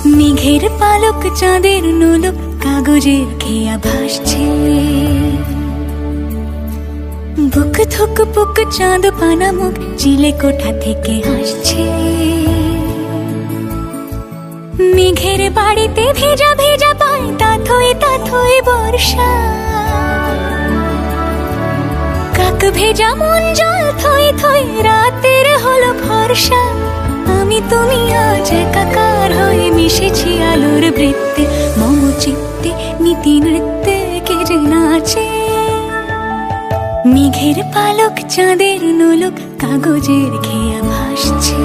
মেঘের পালক চাঁদের নোলক কাগজের খেয়া ভাসছে। বুক থুক পুক চাঁদ পানা মুখ চিলে কোঠা থেকে হাসছে। মেঘের বাড়িতে ভেজা ভেজা পায় তাথই বর্ষা। কাক ভেজা মন জল থই থই রাতের হলো ভরসা। আমি তুমি আজ একাকার হয়ে মিশেছি আলোর বৃত্তে। মম চিত্তে নীতি নৃত্যে কে যে নাচে। মেঘের পালক চাঁদের নোলক কাগজের খেয়া ভাসছে।